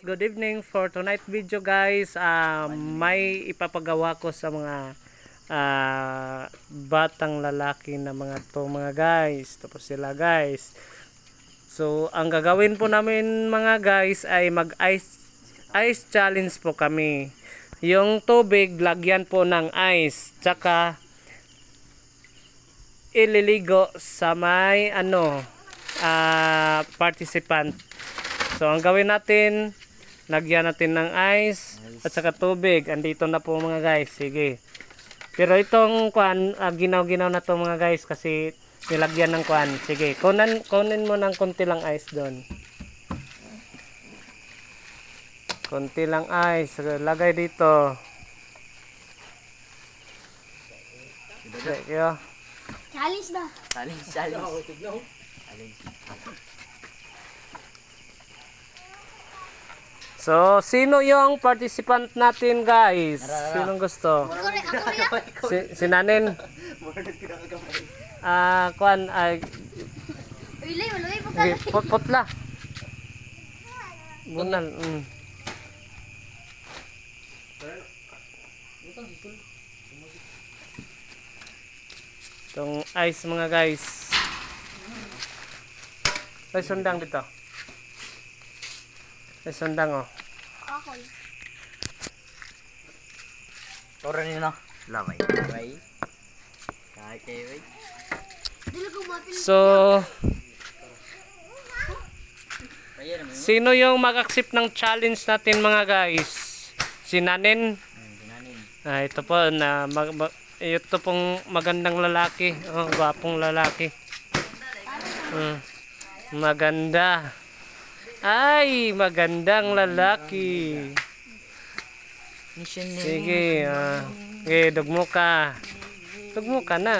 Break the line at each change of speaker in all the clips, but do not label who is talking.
Good evening for tonight video guys. May ipapagawa ko sa mga batang lalaki na mga guys. Tapos sila guys. So ang gagawin po namin mga guys ay mag ice challenge po kami. Yung tubig lagyan po ng ice. Tsaka ililigo sa may participant. So ang gawin natin, lagyan natin ng ice at saka tubig. Andito na po mga guys. Sige. Pero itong ginaw-ginaw na to mga guys kasi nilagyan ng Sige. Kunin mo ng konti lang ice doon. Konti lang ice. Lagay dito. Sige.
Challenge na.
Challenge.
So, sino yung participant natin guys? Sinong gusto? Si Nanin? Putla. Bunal. Itong ice mga guys. Ay, sundang dito. Ay, sundang oh.
Toro nyo na. Lamay. Kahit.
So, sino yung mag-accept ng challenge natin mga guys? Si Nanin? Ito po na ito pong magandang lalaki. Gwapong lalaki. Maganda. Ay, magandang lalaki. Sige, okay, dugmo ka. Dugmo ka na.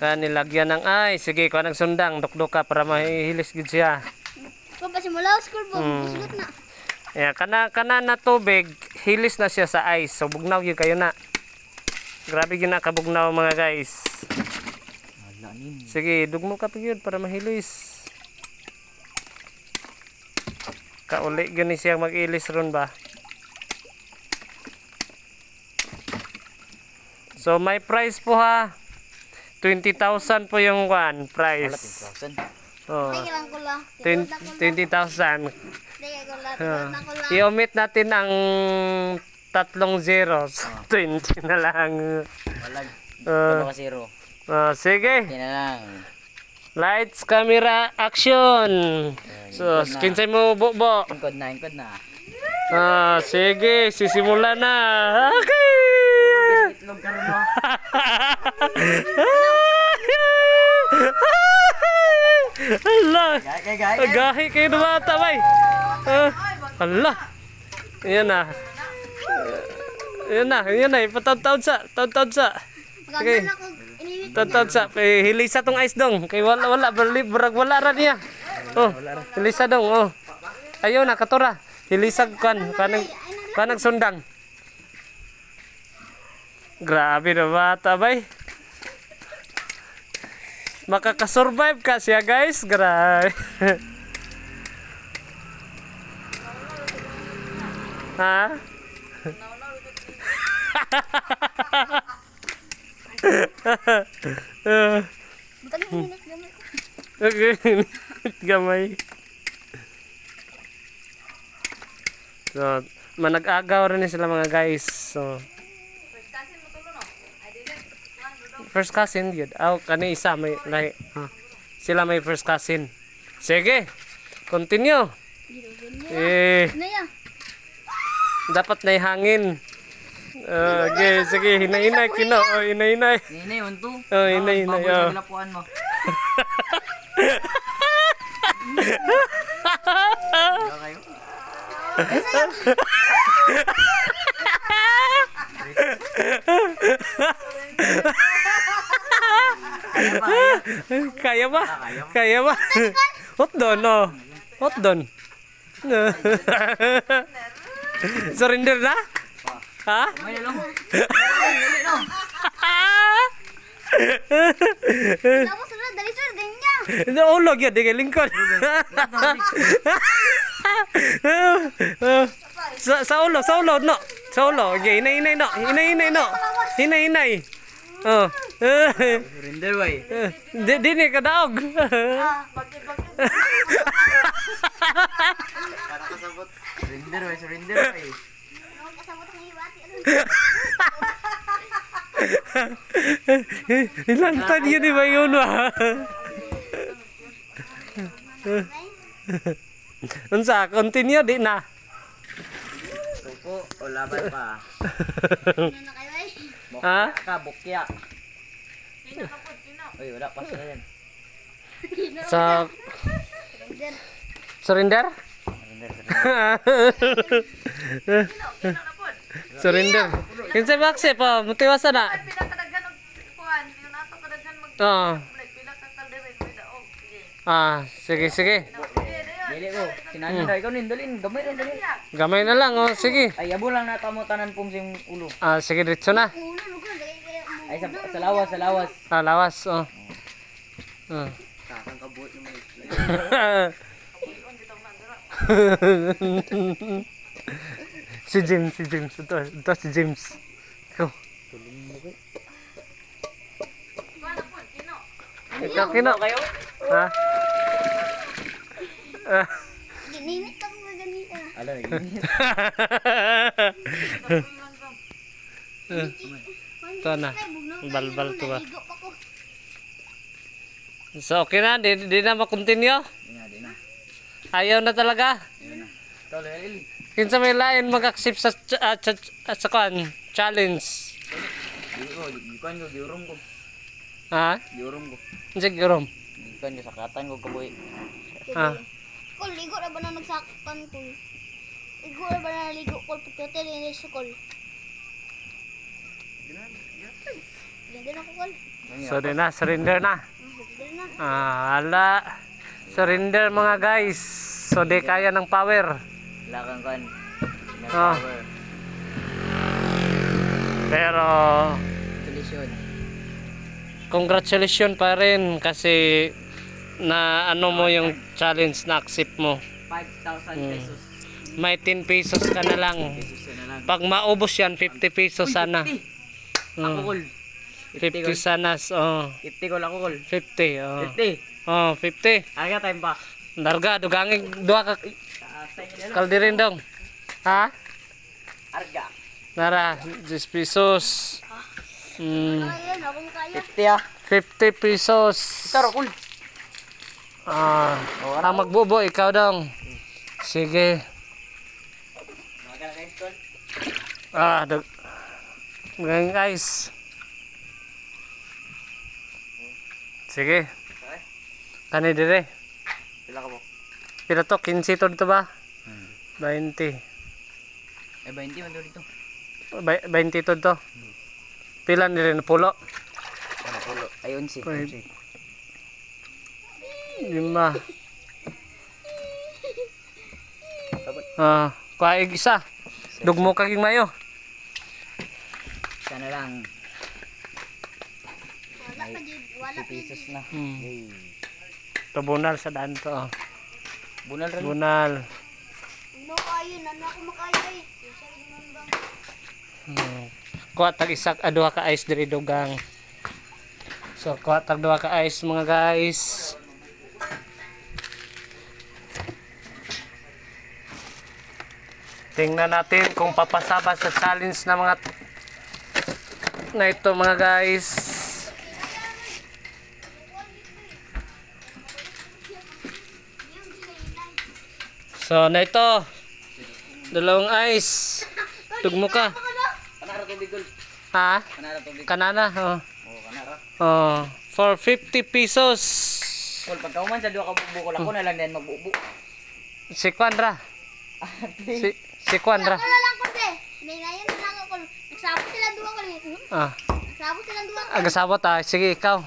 Nilagyan ng sige, kuha ng sundang, dukdok ka para mahihilis gid siya.
Kung pa simula school po, busugot na.
Yeah, kana na tubig, hilis na siya sa ice. So bugnaw gyud kayo na. Grabe gyud na kabugnaw mga guys. Sige, dugmo ka pa gyud para mahilis. Kauli gani siya mag-ilis ron ba? So may price po ha. 20,000 po yung price. Oh. 20,000. I-omit natin ang 3 zeros. 20 na lang.
Zero.
Sige.
Yan na lang.
Lights, camera, action. So, kinsay mo bubo.
Ingkod na.
Sige, sisimula na. Okay.
Itlog ka rin mo.
Allah.
Gahi.
Gahi kayo na bata, bay. Allah. Yan na. Yan na. Patawad sa. Okay. Tatawad sa. Hilisa tong ice dong. Kay wala. Barag wala ra niya. Hilisa dong. Ayaw na, katura. Hilisag kanang sundang. Grabe na bata, bay. Makakasurvive ka siya, guys. Grabe. Ha? Gamay. So, manag-agaw rin sila mga guys. So, first cousin yun. Kani isa may sila may first cousin. Sige. Continue. Dapat na hangin. Sige, hinay-hinay kino. Hinay-hinay.
Hinay, unto.
Hinay-hinay.
Lapuan mo. Kayo?
Kaya ba? Hotdon, no? Hotdon. Surrender na? Ha?
May lang.
Tapos na, dali sir, ganyan.
Ulog yun, di kay lingkod. Sa ulo, no. Sa ulo. Okay, hinay, no. Hinay, no. Hinay. Oh.
Surrender, way.
Di ni kadaog.
Para kasabot. Surrender, way. Surrender, way.
Ano kasabot ang iwati?
Ilang tan yun di ba yun ba? Unsa, continue di na.
Tupo o laban pa.
Ano na kayo ay?
Ha?
Bukya ka, bukya. Uy, wala pa sila yan.
Sa surrender?
Surrender,
Surrender. Kinsa ba aksep pa? Mutiwasa na.
Pinakadaghan og kuan, yung nato kadaghan mag
Oo.
pila ka kaldewen may daog. Sige.
Sige.
Dili ko. Sinanin na ikaw nin, dalin. Gamay rin, dalin.
Gamay na lang, oh. Sige.
Ay, abo lang na mo tanan pong sing ulo.
Sige, diretso na.
Ulo, lugar. Lagay
Ay, sa lawas, sa lawas.
Lawas, oh.
Kakang kabuot naman.
Si James. Ito si James. Ikaw. Ikaw, kino.
Kayo?
Ha?
Gininit ako nga ganito.
Ala,
Ito na. Balbal to ba?
Naligo pa ko.
So, okay na. Di na makontinue.
di na.
Ayaw na talaga.
Ikaw, Lili.
Kinsa may lain mag-accept sa challenge.
Di ko, giurong ko.
Ha?
Giurong ko.
Siguro.
Di ko, sakatan ko kaboy.
Kol, ligo na ba na nagsakpan ko? Ligo na ba na naligo kol? Pagkate rin sa kol. Ganda na ko kol.
So, di na. Surrender na.
Ganda na.
Ala. Surrender mga guys. So, di kaya ng power.
Wala kang kan.
Ah. Pero,
Tulisyon.
congratulations pa rin kasi na ano mo yung challenge na accept mo.
5,000 pesos.
May 10 pesos ka na lang.
Pesos na lang.
Pag maubos yan, 50 pesos sana.
50. Ako kol.
50 sana. Oh,
50 kol ako kol.
50. Oh.
50.
Oh, 50.
Aga time pa.
Darga, dugangin dua ka
Tayo na lang.
kaldirin dong. Ha?
Arga.
Nara, 10 pesos.
Kaya na, kung kaya.
50 ah.
50 pesos.
Taro kol.
Ang magbubo, ikaw dong. Sige.
Magal guys kol.
Mga guys. Sige. Kani dire.
Pila ka po?
Pila to? 15 to dito ba? 20.
Eh 20 man daw dito.
20 to to. Pila ni rin pulo?
Ano pulo? Ay 11.
Wait. 5. Kaig isa. Dugmo kaging mayo.
Sana lang.
Wala pa di, wala
50 pesos na.
Hmm.
Yay.
To bunal sa daan to.
Bunal rin.
Bunal.
Ano kayo, ano ako makaya eh. Sorry naman bang.
Kuha tag isa duha ka ice diri dugang. So kuha tag duha ka ice mga guys. Tingnan natin kung papasaba sa challenge na mga na ito mga guys. So na ito. Dalawang ice. Tugmo ka.
Kanara tubig kol.
Ha?
Kanara tubig.
Kanana. Oh.
Oh, kanara.
Oh. For 50 pesos.
Kol pagka uman sa duha ka bubukol ako na lang din magbubu.
Si Quandra.
Ate.
Si Quandra.
Ako na lang ko te. Ninayan na lang ako. Nagsabot sila duwa ko eh.
Ah.
Nagsabot sila duwa ko.
Agasabot ah. Sige ikaw.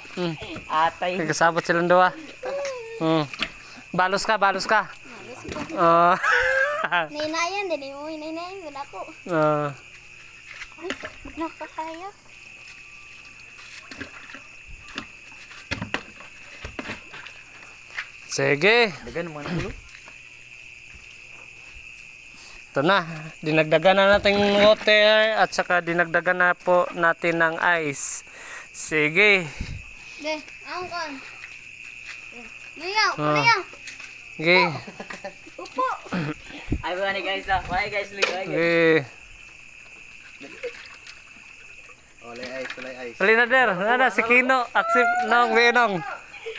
Atay.
Agasabot silang dua. Balos ka. Oh.
Ninayan din eh. Uy, ninayan. Wala ko. Ay, nakakaya.
Sige.
Dagan mo na ulo.
Ito na. Dinagdagan na natin ng water at saka dinagdagan na po natin ng ice. Sige.
Be, ang kon. Nayaw,
Ah.
nayaw.
Sige.
Upo.
Ay ba ni guys ah. Bye guys, ligo ay guys.
Sige.
Tulay ice.
Halina der. Nana, si Kino. Accept nong, Benong.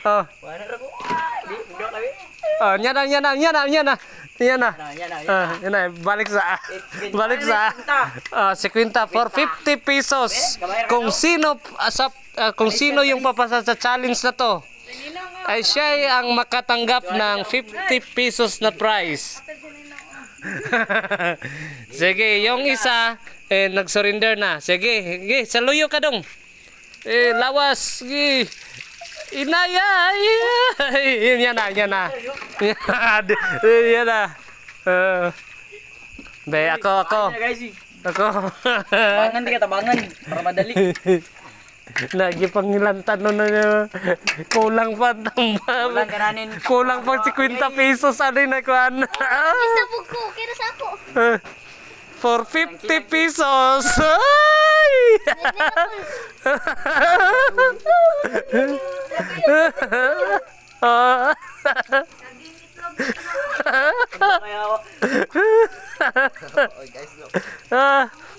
Oh.
Wala ra ko. Di, udah kami.
Oh, yan na.
Nah, yan na, yan
Yan na, balik sa 50 for 50 pesos. Kung sino yung papasa sa challenge na to, ay siya ang makatanggap ng 50 pesos na prize. Sige, yung isa nag-surrender na. Sige, saluyo ka dong. Lawas, sige. Inaya. Yan na. Yan na. Be, ako.
guys.
Ako.
Bangan di ka tabangan para madali.
Lagi pangilantan nun na kulang pa
Kulang kananin.
kulang pa 50 pesos ano na kuan.
Isa po ko, kira sa ako.
For 50 pesos. Ay! Ah.
Kaya ako.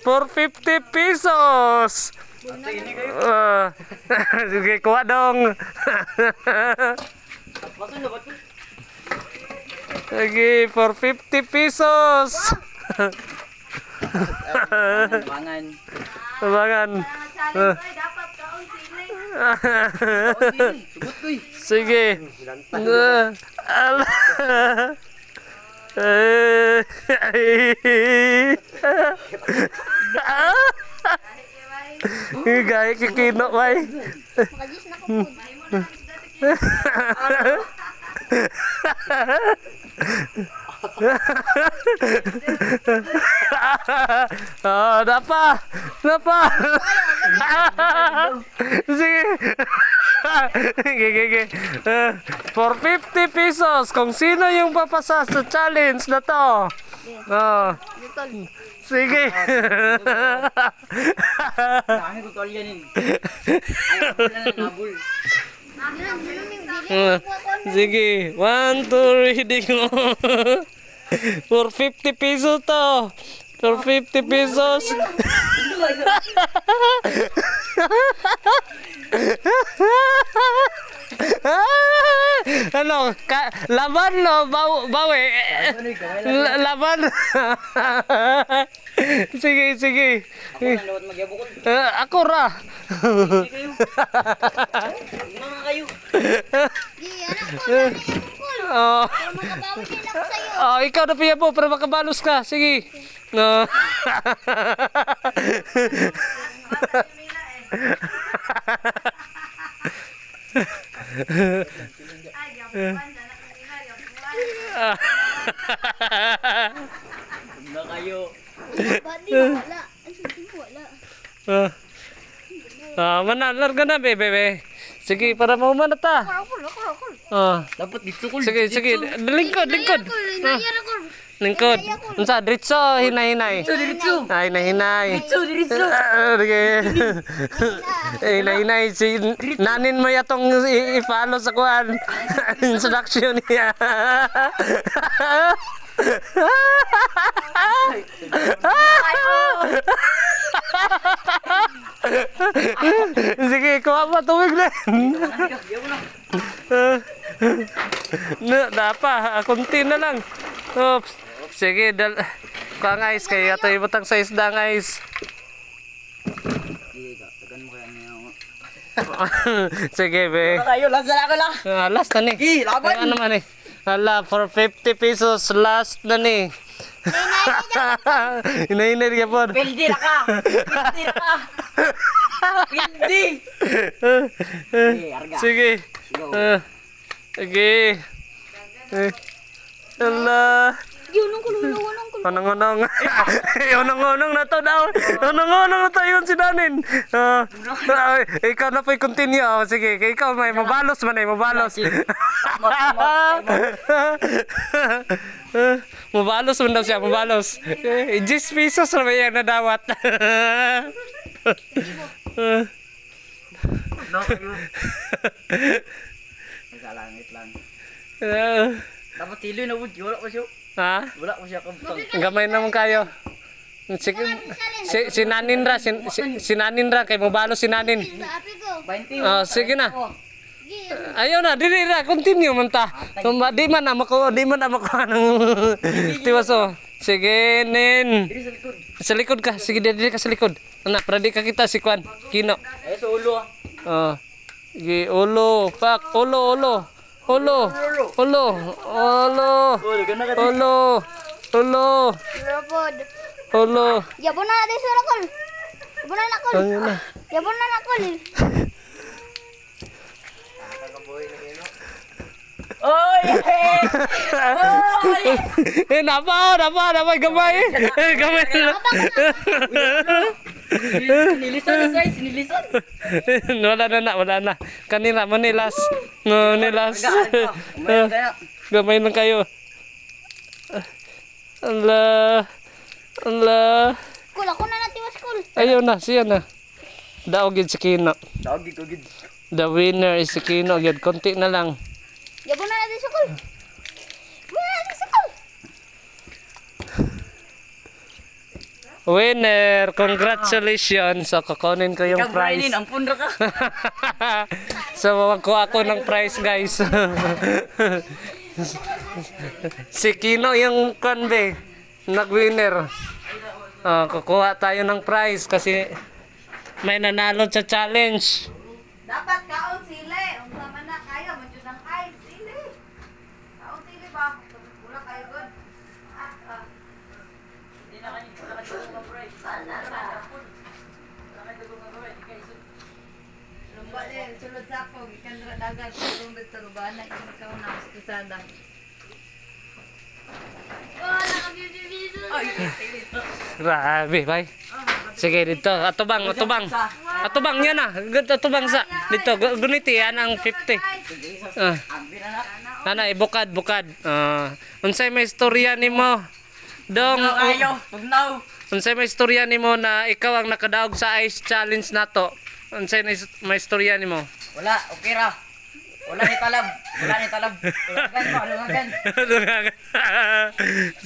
For 50 pesos. Sige, kuha dong.
Bakit na ba to?
Sige, for 50 pesos.
Bangan.
Tabangan.
Challenge ko dapat kaon sili.
Sugot koy.
Sige. Ala. Gaya kikino bay.
Makajis na ko po.
Napa. Sige. Gigi. For 50 pesos, kung sino yung papasa sa challenge na to. Sige.
Dami ko tol yan. Ayaw ko na nabul.
Sige. 1, 2, reading mo. For 50 pesos to. For 50 pesos. Ano? Laban no? Bawi? Laban? Sige.
Ako na lawat magyabukod.
Ako ra.
Hindi kayo. Mga kayo.
Di, anak ko, nanay ko.
Oh.
Para makabawi din ako sa'yo.
Oh, ikaw na piya po para makabalos ka. Sige. No.
Ay, yapuan na ina, yapuan.
Mga kayo.
Ba't di wala? Ang sabi mo, wala.
Manalar ka na, bebe. Sige, para maumana ta. Ah.
Dapat dito ko.
Sige. Lingkod.
Nayar ako.
Lingkod. Unsa diretso, hinay-hinay.
Diretso.
Ay, hinay.
Diretso.
Okay. Hinay. Si nanin mo yatong i-follow sa kuan. Introduction niya. Sige, kuha pa tubig na. Dapa, kunti na lang. Oops. Sige, kuha ng ice kaya ito ibutang sa isda ng ice.
Tagan mo kaya niya.
Sige, be.
Mga kayo, last na ako lang.
Last na ni.
Sige, laban.
Ano naman eh. Hala, for 50 pesos, last na ni. Hinay-hinay ka po.
Pildi na ka. Pildi. Arga.
Sige. Sige. Hala.
Yun ang kululuwan ang
Unong-unong. Unong-unong na to daw. Unong-unong na to yun si Danin. Ikaw na po'y continue. Oh, sige, ikaw may mabalos man eh, mabalos. Mabalos man daw siya, mabalos. 10 pesos na ba yan na dawat?
No, yun. Nagkalangit lang. Dapat tiloy na wood. Wala ko siya.
Ha?
Wala ko siya kabutang.
Gamay naman kayo. Si Nanin ra, si Nanin ra kay mabalos si Nanin.
sa api ko.
20.
Oh, sige na.
Sige.
Ayaw na, dili ra, continue man ta. Di man na mako ng tiwaso. Sige, Nin.
Dili sa likod.
Sa likod ka, sige dili ka sa likod. Ana, para di ka kita si Kwan, Kino.
Ay, sa ulo ah.
Oh. Sige, ulo, pak, ulo. Ulo.
Ulo, gana ka.
Ulo.
Lopod.
Ulo.
Yabon na natin sa rakol. Yabon na nakol.
Ayun na.
Yabon na nakol.
Oy!
Napa, gamay. Gamay lang.
Sinilisan na siya, sinilisan.
Wala na. Kanina, manilas. No, nilas.
Umayon kaya.
Gamay lang kayo. Allah.
Kul, ako na natin was kul.
Ayun na, siya na. Daog yun si Kino.
Dawag dito, gid.
The winner is si Kino. Yun, konti na lang.
Yabon na natin sa kul. Yabon na natin sa kul.
Winner! Congratulations! So, kukunin ko yung
Ikaw,
prize.
Brian, ang pundra ka.
So, magkuha ako ng prize, guys. Si Kino yung kanbe. Nag-winner. Kukuha tayo ng prize kasi may nanalo sa challenge.
Dapat kaon sili. Ang sama na kayo. Madyo ng ice. Sili. Kaon sili ba? Wala kayo good.
Hindi na kayo, wala ka dito mga price. Wala ka dito mga price.
Lumba din. Sulod sa ako. Ikan na dagat. Sulong dito. Lubana. Ikaw na. Isada.
Ay,
Grabe, bay. Sige, dito. Atubang yan na. Atubang sa. Dito, guniti yan ang 50.
ambi na na.
Bukad. Unsay may istorya nimo? Dong,
Ayaw, pugnaw.
unsay may istorya nimo na ikaw ang nakadaog sa ice challenge nato? Unsay may istorya nimo?
Wala, okay ra. Wala ni talab. Lungagan.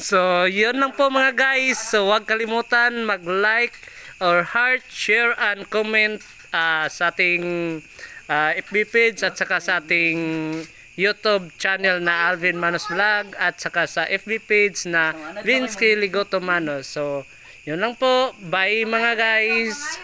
So, yun lang po mga guys. So, huwag kalimutan mag-like or heart, share, and comment sa ating FB page at saka sa ating YouTube channel na Alvin Manos Vlog at saka sa FB page na Vinsky Ligoto Manos. So, yun lang po. Bye mga guys.